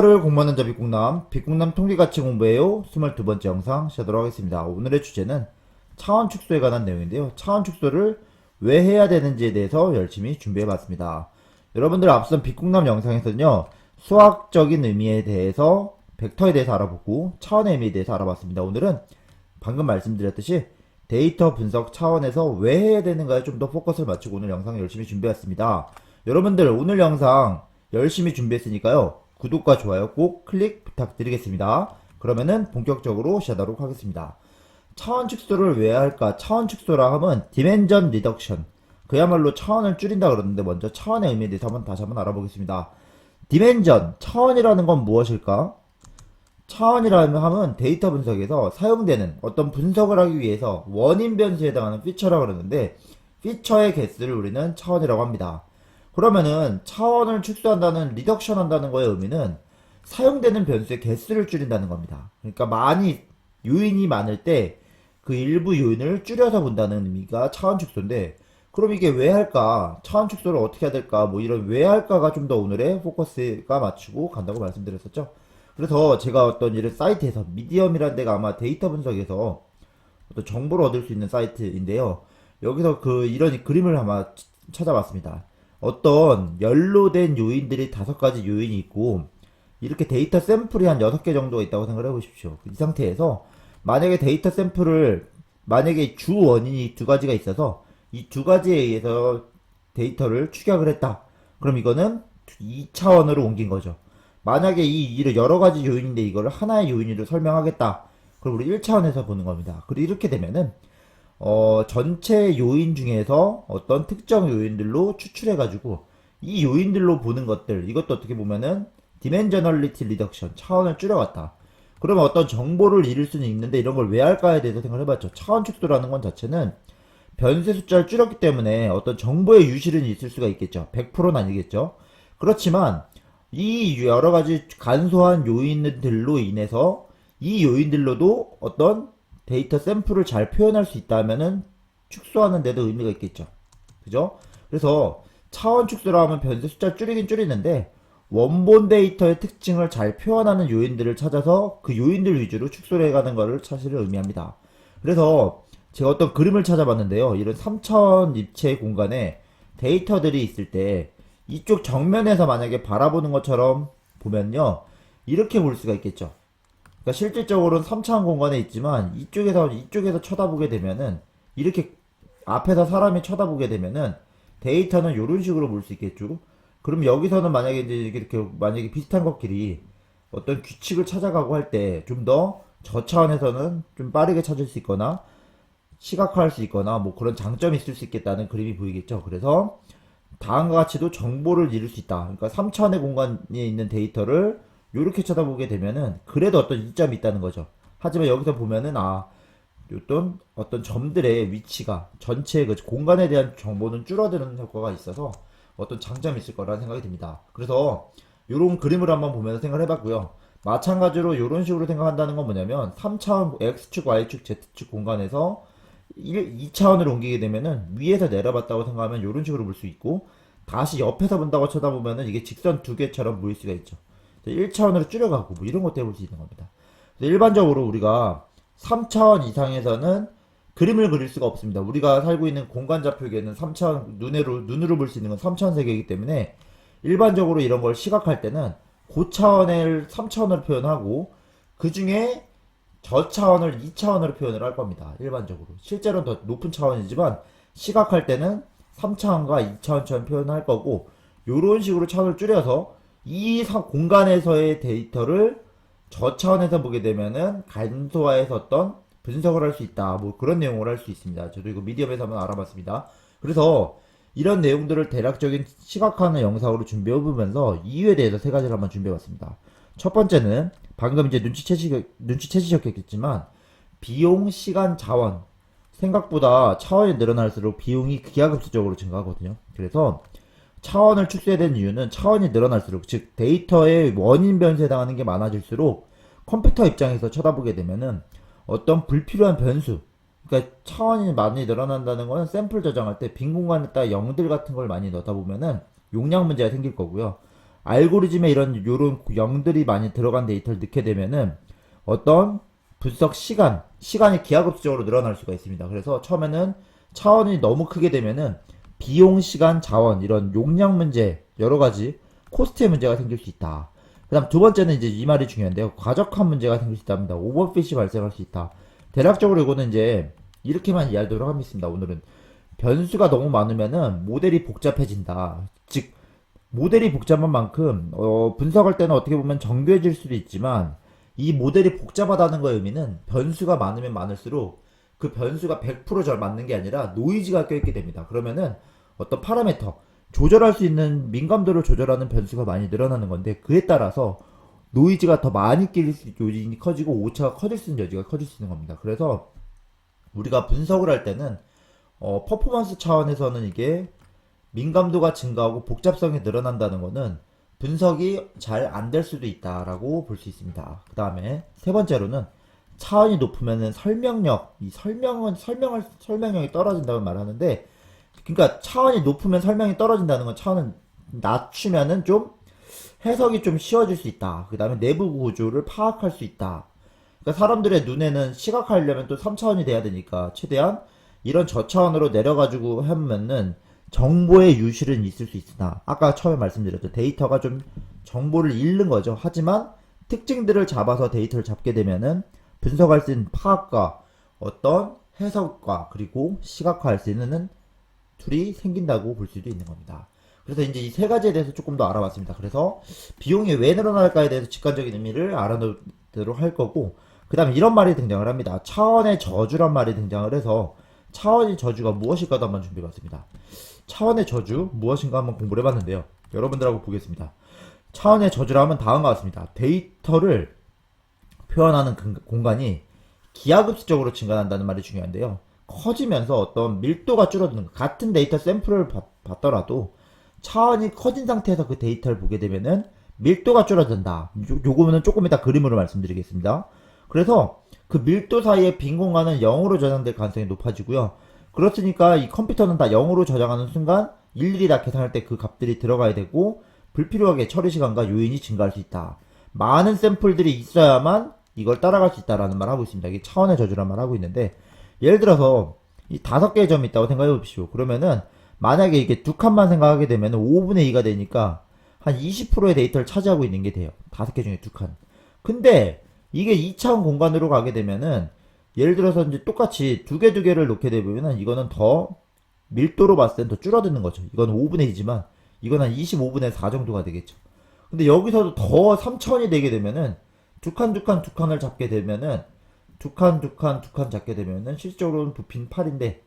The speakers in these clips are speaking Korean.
를 공부하는 자 빅국남 통계가치 공부해요. 22번째 영상 시작하도록 하겠습니다. 오늘의 주제는 차원 축소에 관한 내용인데요. 차원 축소를 왜 해야 되는지에 대해서 열심히 준비해봤습니다. 여러분들 앞선 빅국남 영상에서는요, 수학적인 의미에 대해서 벡터에 대해서 알아보고 차원의 의미에 대해서 알아봤습니다. 오늘은 방금 말씀드렸듯이 데이터 분석 차원에서 왜 해야 되는가에 좀 더 포커스를 맞추고 오늘 영상 열심히 준비했습니다. 여러분들 오늘 영상 열심히 준비했으니까요, 구독과 좋아요 꼭 클릭 부탁드리겠습니다. 그러면은 본격적으로 시작하도록 하겠습니다. 차원 축소를 왜 할까? 차원 축소라 하면 디멘전 리덕션, 그야말로 차원을 줄인다 그러는데, 먼저 차원의 의미에 대해서 다시 한번 알아보겠습니다. 디멘전, 차원이라는 건 무엇일까? 차원이라는 하면 데이터 분석에서 사용되는 어떤 분석을 하기 위해서 원인 변수에 해당하는 피처라고 그러는데, 피처의 개수를 우리는 차원이라고 합니다. 그러면은 차원을 축소한다는, 리덕션 한다는 거의 의미는 사용되는 변수의 개수를 줄인다는 겁니다. 그러니까 요인이 많을 때 그 일부 요인을 줄여서 본다는 의미가 차원 축소인데, 그럼 이게 왜 할까? 차원 축소를 어떻게 해야 될까? 뭐 이런 왜 할까가 좀 더 오늘의 포커스가 맞추고 간다고 말씀드렸었죠. 그래서 제가 어떤 이런 사이트에서, 미디엄이라는 데가 아마 데이터 분석에서 어떤 정보를 얻을 수 있는 사이트인데요. 여기서 이런 그림을 아마 찾아봤습니다. 어떤 연로된 요인들이 5가지 요인이 있고, 이렇게 데이터 샘플이 한 6개 정도가 있다고 생각을 해보십시오. 이 상태에서 만약에 데이터 샘플을, 만약에 주 원인이 2가지가 있어서 이 2가지에 의해서 데이터를 축약을 했다. 그럼 이거는 2차원으로 옮긴 거죠. 만약에 이런 여러가지 요인인데 이거를 하나의 요인으로 설명하겠다. 그럼 우리 1차원에서 보는 겁니다. 그리고 이렇게 되면은 전체 요인 중에서 어떤 특정 요인들로 추출해가지고 이 요인들로 보는 것들, 이것도 어떻게 보면은 디멘저널리티 리덕션, 차원을 줄여갔다. 그러면 어떤 정보를 잃을 수는 있는데 이런 걸 왜 할까에 대해서 생각을 해봤죠. 차원 축소라는 건 자체는 변수의 숫자를 줄였기 때문에 어떤 정보의 유실은 있을 수가 있겠죠. 100%는 아니겠죠. 그렇지만 이 여러가지 간소한 요인들로 인해서 이 요인들로도 어떤 데이터 샘플을 잘 표현할 수 있다면은 축소하는 데도 의미가 있겠죠. 그죠? 그래서 차원 축소라 하면 변수 숫자를 줄이긴 줄이는데, 원본 데이터의 특징을 잘 표현하는 요인들을 찾아서 그 요인들 위주로 축소를 해가는 것을 사실을 의미합니다. 그래서 제가 어떤 그림을 찾아봤는데요. 이런 3차원 입체 공간에 데이터들이 있을 때 이쪽 정면에서 만약에 바라보는 것처럼 보면요, 이렇게 볼 수가 있겠죠. 그러니까 실질적으로는 3차원 공간에 있지만 이쪽에서 쳐다보게 되면은, 이렇게 앞에서 사람이 쳐다보게 되면은 데이터는 이런 식으로 볼 수 있겠죠. 그럼 여기서는 만약에 이제 이렇게 만약에 비슷한 것끼리 어떤 규칙을 찾아가고 할 때 좀 더 저차원에서는 좀 빠르게 찾을 수 있거나 시각화할 수 있거나 뭐 그런 장점이 있을 수 있겠다는 그림이 보이겠죠. 그래서 다음과 같이도 정보를 잃을 수 있다. 그러니까 3차원의 공간에 있는 데이터를 이렇게 쳐다보게 되면은 그래도 어떤 이점이 있다는 거죠. 하지만 여기서 보면은 어떤 점들의 위치가 전체 그 공간에 대한 정보는 줄어드는 효과가 있어서 어떤 장점이 있을 거라는 생각이 듭니다. 그래서 이런 그림을 한번 보면서 생각을 해봤고요. 마찬가지로 이런 식으로 생각한다는 건 뭐냐면, 3차원 X축, Y축, Z축 공간에서 2차원으로 옮기게 되면은 위에서 내려봤다고 생각하면 이런 식으로 볼 수 있고, 다시 옆에서 본다고 쳐다보면은 이게 직선 2개처럼 보일 수가 있죠. 1차원으로 줄여가고 뭐 이런 것도 해볼 수 있는 겁니다. 일반적으로 우리가 3차원 이상에서는 그림을 그릴 수가 없습니다. 우리가 살고 있는 공간 좌표계는 3차원, 눈으로 볼 수 있는 건 3차원 세계이기 때문에 일반적으로 이런 걸 시각할 때는 고차원을 3차원으로 표현하고, 그 중에 저차원을 2차원으로 표현을 할 겁니다. 일반적으로. 실제로는 더 높은 차원이지만 시각할 때는 3차원과 2차원처럼 표현할 거고, 요런 식으로 차원을 줄여서 이 공간에서의 데이터를 저차원에서 보게 되면은 간소화해서 어떤 분석을 할 수 있다. 뭐 그런 내용을 할 수 있습니다. 저도 이거 미디엄에서 한번 알아봤습니다. 그래서 이런 내용들을 대략적인 시각화하는 영상으로 준비해보면서 이유에 대해서 3가지를 한번 준비해봤습니다. 첫 번째는 방금 이제 눈치채시셨겠지만, 비용, 시간, 자원. 생각보다 차원이 늘어날수록 비용이 기하급수적으로 증가하거든요. 그래서 차원을 축소해야 되는 이유는, 차원이 늘어날수록, 즉 데이터의 원인 변수에 해당하는 게 많아질수록 컴퓨터 입장에서 쳐다보게 되면은 어떤 불필요한 변수, 그러니까 차원이 많이 늘어난다는 거는 샘플 저장할 때 빈 공간에다 0들 같은 걸 많이 넣다 보면은 용량 문제가 생길 거고요. 알고리즘에 요런 영들이 많이 들어간 데이터를 넣게 되면은 어떤 분석 시간이 기하급수적으로 늘어날 수가 있습니다. 그래서 처음에는 차원이 너무 크게 되면은 비용, 시간, 자원, 이런 용량 문제, 여러 가지 코스트의 문제가 생길 수 있다. 그 다음 두 번째는 이제 이 말이 중요한데요. 과적한 문제가 생길 수 있답니다. 오버핏이 발생할 수 있다. 대략적으로 이거는 이제 이렇게만 이해하도록 하겠습니다. 오늘은 변수가 너무 많으면은 모델이 복잡해진다. 즉 모델이 복잡한 만큼 분석할 때는 어떻게 보면 정교해질 수도 있지만 이 모델이 복잡하다는 거의 의미는 변수가 많으면 많을수록 그 변수가 100% 맞는 게 아니라 노이즈가 껴있게 됩니다. 그러면은 어떤 파라미터 조절할 수 있는 민감도를 조절하는 변수가 많이 늘어나는 건데 그에 따라서 노이즈가 더 많이 끼일 수 요인이 커지고 오차가 커질 수 있는 여지가 커질 수 있는 겁니다. 그래서 우리가 분석을 할 때는 퍼포먼스 차원에서는 이게 민감도가 증가하고 복잡성이 늘어난다는 것은 분석이 잘 안 될 수도 있다라고 볼 수 있습니다. 그 다음에 세 번째로는 차원이 높으면은 설명력이 떨어진다고 말하는데, 그러니까 차원이 높으면 설명이 떨어진다는 건 차원을 낮추면은 좀 해석이 좀 쉬워질 수 있다. 그 다음에 내부 구조를 파악할 수 있다. 그러니까 사람들의 눈에는 시각화하려면 또 3차원이 돼야 되니까 최대한 이런 저차원으로 내려가지고 하면은 정보의 유실은 있을 수 있으나 아까 처음에 말씀드렸죠. 데이터가 좀 정보를 잃는 거죠. 하지만 특징들을 잡아서 데이터를 잡게 되면은 분석할 수 있는 파악과 어떤 해석과 그리고 시각화할 수 있는 툴이 생긴다고 볼 수도 있는 겁니다. 그래서 이제 이 세 가지에 대해서 조금 더 알아봤습니다. 그래서 비용이 왜 늘어날까에 대해서 직관적인 의미를 알아놓도록 할 거고, 그 다음에 이런 말이 등장을 합니다. 차원의 저주란 말이 등장을 해서 차원의 저주가 무엇일까도 한번 준비해봤습니다. 차원의 저주 무엇인가 한번 공부를 해봤는데요. 여러분들하고 보겠습니다. 차원의 저주라 하면 다음과 같습니다. 데이터를 표현하는 공간이 기하급수적으로 증가한다는 말이 중요한데요. 커지면서 어떤 밀도가 줄어드는 것, 같은 데이터 샘플을 봤더라도 차원이 커진 상태에서 그 데이터를 보게 되면은 밀도가 줄어든다. 요거는 조금 이따 그림으로 말씀드리겠습니다. 그래서 그 밀도 사이의 빈 공간은 0으로 저장될 가능성이 높아지고요. 그렇으니까 이 컴퓨터는 다 0으로 저장하는 순간 일일이 다 계산할 때 그 값들이 들어가야 되고 불필요하게 처리 시간과 요인이 증가할 수 있다. 많은 샘플들이 있어야만 이걸 따라갈 수 있다라는 말 하고 있습니다. 이게 차원의 저주란 말 하고 있는데, 예를 들어서 이 5개의 점이 있다고 생각해 보십시오. 그러면은 만약에 이게 두 칸만 생각하게 되면 5분의 2가 되니까 한 20%의 데이터를 차지하고 있는 게 돼요. 5개 중에 두 칸. 근데 이게 2차원 공간으로 가게 되면은 예를 들어서 이제 똑같이 두 개를 놓게 되면은 이거는 더 밀도로 봤을 땐 더 줄어드는 거죠. 이건 5분의 2지만 이건 한 25분의 4 정도가 되겠죠. 근데 여기서도 더 3차원이 되게 되면은 두 칸을 잡게 되면은 두 칸 잡게 되면은 실질적으로는 부피는 8인데,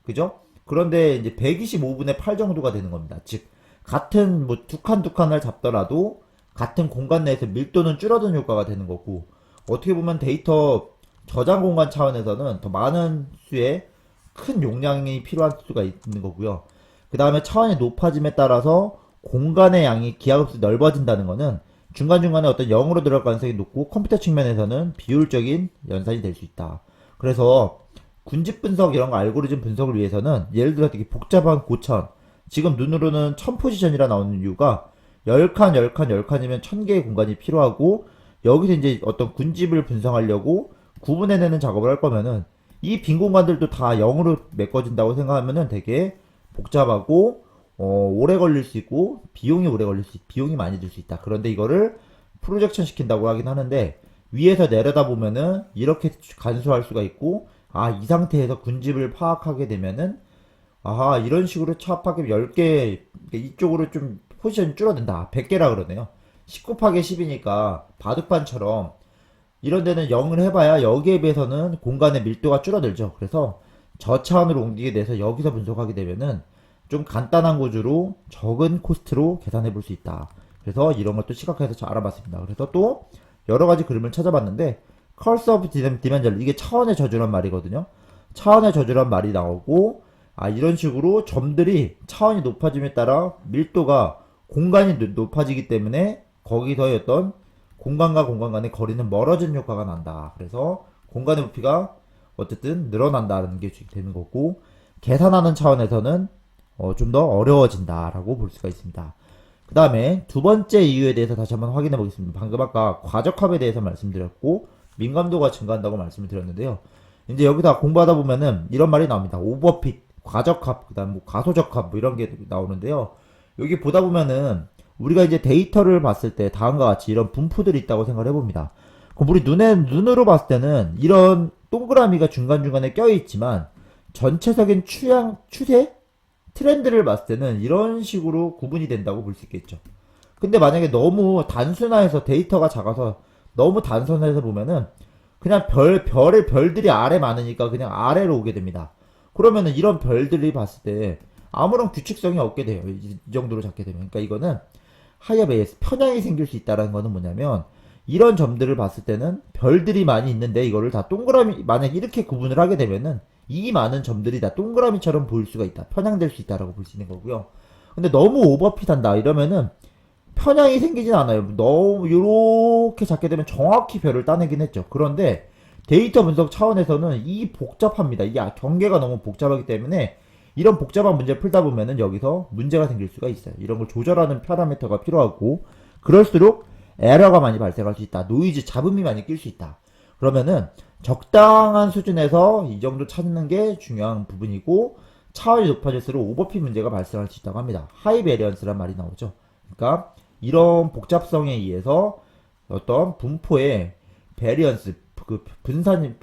그죠? 그런데 이제 125분의 8 정도가 되는 겁니다. 즉 같은 뭐 두 칸을 잡더라도 같은 공간 내에서 밀도는 줄어드는 효과가 되는 거고, 어떻게 보면 데이터 저장 공간 차원에서는 더 많은 수의 큰 용량이 필요한 수가 있는 거고요. 그 다음에 차원이 높아짐에 따라서 공간의 양이 기하급수 넓어진다는 거는 중간중간에 어떤 0으로 들어갈 가능성이 높고 컴퓨터 측면에서는 비효율적인 연산이 될 수 있다. 그래서 군집 분석 이런 거 알고리즘 분석을 위해서는 예를 들어 되게 복잡한 고천, 지금 눈으로는 1000포지션이라 나오는 이유가 10칸이면 1000개의 공간이 필요하고, 여기서 이제 어떤 군집을 분석하려고 구분해내는 작업을 할 거면은 이 빈 공간들도 다 0으로 메꿔진다고 생각하면은 되게 복잡하고 오래 걸릴 수 있고 비용이 많이 들 수 있다. 그런데 이거를 프로젝션 시킨다고 하긴 하는데 위에서 내려다 보면은 이렇게 간수할 수가 있고, 이 상태에서 군집을 파악하게 되면은 이런 식으로 파악하면 10개 이쪽으로 좀 포지션이 줄어든다. 100개라 그러네요. 10 곱하기 10이니까 바둑판처럼 이런 데는 0을 해봐야 여기에 비해서는 공간의 밀도가 줄어들죠. 그래서 저차원으로 옮기게 돼서 여기서 분석하게 되면은 좀 간단한 구조로 적은 코스트로 계산해 볼 수 있다. 그래서 이런 것도 시각화해서 잘 알아봤습니다. 그래서 또 여러 가지 그림을 찾아봤는데, 커서 오브 디멘전, 이게 차원의 저주란 말이거든요. 차원의 저주란 말이 나오고, 이런 식으로 점들이 차원이 높아짐에 따라 밀도가 공간이 높아지기 때문에 거기서의 어떤 공간과 공간 간의 거리는 멀어지는 효과가 난다. 그래서 공간의 부피가 어쨌든 늘어난다는 게 되는 거고, 계산하는 차원에서는 좀 더 어려워진다라고 볼 수가 있습니다. 그 그 다음에 두 번째 이유에 대해서 다시 한번 확인해 보겠습니다. 방금 아까 과적합에 대해서 말씀드렸고 민감도가 증가한다고 말씀을 드렸는데요. 이제 여기다 공부하다 보면은 이런 말이 나옵니다. 오버핏, 과적합, 그 다음 뭐 과소적합 뭐 이런 게 나오는데요. 여기 보다 보면은 우리가 이제 데이터를 봤을 때 다음과 같이 이런 분포들이 있다고 생각을 해봅니다. 그럼 우리 눈으로 봤을 때는 이런 동그라미가 중간중간에 껴있지만 전체적인 추세? 트렌드를 봤을 때는 이런 식으로 구분이 된다고 볼 수 있겠죠. 근데 만약에 너무 단순화해서 데이터가 작아서 너무 단순화해서 보면은 그냥 별들이 아래 많으니까 그냥 아래로 오게 됩니다. 그러면은 이런 별들이 봤을 때 아무런 규칙성이 없게 돼요. 이 정도로 잡게 되면. 그러니까 이거는 하이어 베이스 편향이 생길 수 있다는 거는 뭐냐면 이런 점들을 봤을 때는 별들이 많이 있는데 이거를 다 동그라미 만약 이렇게 구분을 하게 되면은 이 많은 점들이 다 동그라미처럼 보일 수가 있다. 편향될 수 있다라고 볼 수 있는 거고요. 근데 너무 오버핏한다 이러면은 편향이 생기진 않아요. 너무 이렇게 잡게 되면 정확히 별을 따내긴 했죠. 그런데 데이터 분석 차원에서는 이 복잡합니다. 이 경계가 너무 복잡하기 때문에 이런 복잡한 문제를 풀다 보면은 여기서 문제가 생길 수가 있어요. 이런 걸 조절하는 파라미터가 필요하고 그럴수록 에러가 많이 발생할 수 있다. 노이즈, 잡음이 많이 낄 수 있다. 그러면은 적당한 수준에서 이 정도 찾는 게 중요한 부분이고 차원이 높아질수록 오버핏 문제가 발생할 수 있다고 합니다. 하이 베리언스란 말이 나오죠. 그러니까 이런 복잡성에 의해서 어떤 분포의 베리언스, 그 분산,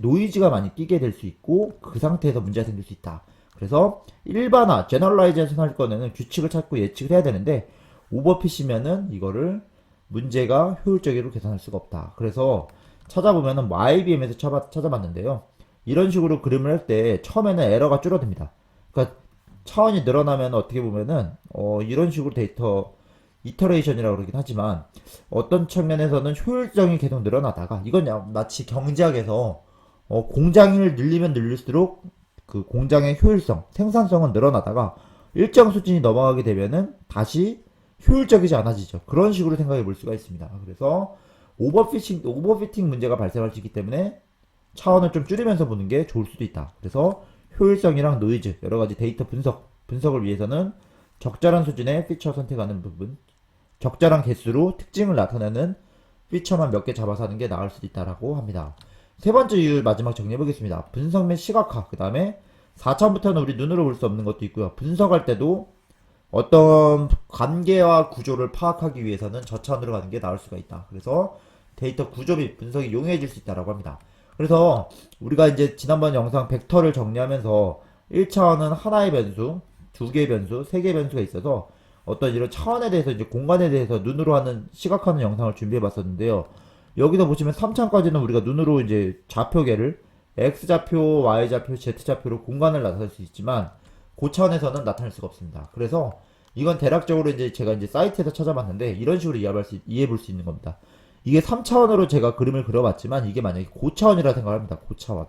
노이즈가 많이 끼게 될 수 있고 그 상태에서 문제가 생길 수 있다. 그래서 일반화, 제너럴라이제이션 할 거는 규칙을 찾고 예측을 해야 되는데 오버핏이면은 이거를 문제가 효율적으로 계산할 수가 없다. 그래서 찾아보면은 뭐 IBM에서 찾아봤는데요. 이런 식으로 그림을 할 때 처음에는 에러가 줄어듭니다. 그러니까 차원이 늘어나면 어떻게 보면은 이런 식으로 데이터 이터레이션이라고 그러긴 하지만 어떤 측면에서는 효율성이 계속 늘어나다가 이건 마치 경제학에서 공장을 늘리면 늘릴수록 그 공장의 효율성, 생산성은 늘어나다가 일정 수준이 넘어가게 되면은 다시 효율적이지 않아지죠. 그런 식으로 생각해 볼 수가 있습니다. 그래서 오버피팅 문제가 발생할 수 있기 때문에 차원을 좀 줄이면서 보는 게 좋을 수도 있다. 그래서 효율성이랑 노이즈, 여러 가지 데이터 분석을 위해서는 적절한 수준의 피처 선택하는 부분, 적절한 개수로 특징을 나타내는 피처만 몇 개 잡아서 하는 게 나을 수도 있다라고 합니다. 세 번째 이유 마지막 정리해 보겠습니다. 분석 및 시각화, 그 다음에 4차원부터는 우리 눈으로 볼 수 없는 것도 있고요. 분석할 때도 어떤 관계와 구조를 파악하기 위해서는 저차원으로 가는 게 나을 수가 있다. 그래서 데이터 구조 및 분석이 용이해질 수 있다라고 합니다. 그래서 우리가 이제 지난번 영상 벡터를 정리하면서 1차원은 하나의 변수, 두 개의 변수, 세 개의 변수가 있어서 어떤 이런 차원에 대해서 이제 공간에 대해서 눈으로 하는 시각하는 영상을 준비해 봤었는데요. 여기서 보시면 3차원까지는 우리가 눈으로 이제 좌표계를 X좌표, Y좌표, Z좌표로 공간을 나타낼 수 있지만 고차원에서는 나타낼 수가 없습니다. 그래서 이건 대략적으로 이제 제가 이제 사이트에서 찾아봤는데 이런 식으로 이해해 볼 수 있는 겁니다. 이게 3차원으로 제가 그림을 그려봤지만 이게 만약에 고차원이라 생각합니다. 고차원.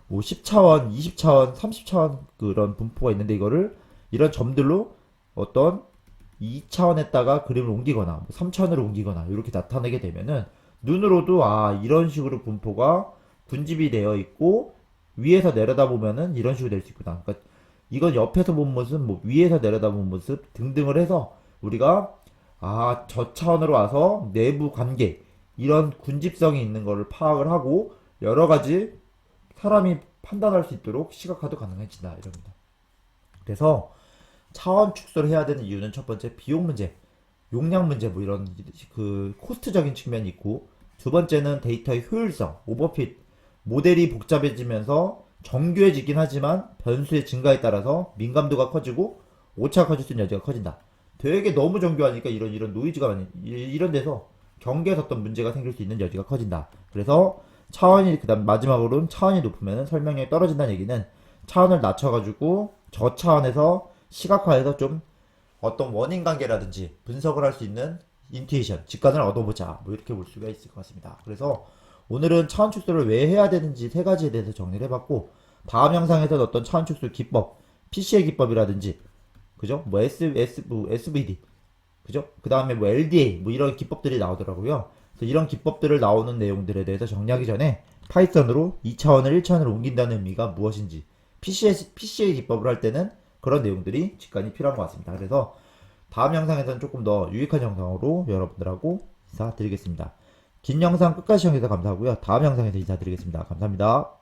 뭐 10차원, 20차원, 30차원 그런 분포가 있는데 이거를 이런 점들로 어떤 2차원에다가 그림을 옮기거나 뭐 3차원으로 옮기거나 이렇게 나타내게 되면은 눈으로도 이런 식으로 분포가 군집이 되어 있고 위에서 내려다보면은 이런 식으로 될 수 있구나. 그러니까 이건 옆에서 본 모습, 뭐 위에서 내려다본 모습 등등을 해서 우리가 저차원으로 와서 내부 관계 이런 군집성이 있는 거를 파악을 하고 여러 가지 사람이 판단할 수 있도록 시각화도 가능해진다 이럽니다. 그래서 차원 축소를 해야 되는 이유는 첫 번째 비용 문제, 용량 문제 뭐 이런 그 코스트적인 측면이 있고 두 번째는 데이터의 효율성, 오버핏 모델이 복잡해지면서 정교해지긴 하지만 변수의 증가에 따라서 민감도가 커지고 오차가 커질 수 있는 여지가 커진다. 되게 너무 정교하니까 이런 노이즈가 많이 이런 데서 경계에서 어떤 문제가 생길 수 있는 여지가 커진다. 그래서 차원이 그다음 마지막으로는 차원이 높으면 설명력이 떨어진다는 얘기는 차원을 낮춰가지고 저 차원에서 시각화해서 좀 어떤 원인 관계라든지 분석을 할 수 있는 인투이션, 직관을 얻어보자. 뭐 이렇게 볼 수가 있을 것 같습니다. 그래서 오늘은 차원 축소를 왜 해야 되는지 세 가지에 대해서 정리를 해봤고 다음 영상에서는 어떤 차원 축소 기법, PCA 기법이라든지 그죠? 뭐 SVD 그죠? 그 다음에 뭐 LDA 뭐 이런 기법들이 나오더라고요. 그래서 이런 기법들을 나오는 내용들에 대해서 정리하기 전에 파이썬으로 2차원을 1차원으로 옮긴다는 의미가 무엇인지 PCA 기법을 할 때는 그런 내용들이 직관이 필요한 것 같습니다. 그래서 다음 영상에서는 조금 더 유익한 영상으로 여러분들하고 인사드리겠습니다. 긴 영상 끝까지 시청해주셔서 감사하고요. 다음 영상에서 인사드리겠습니다. 감사합니다.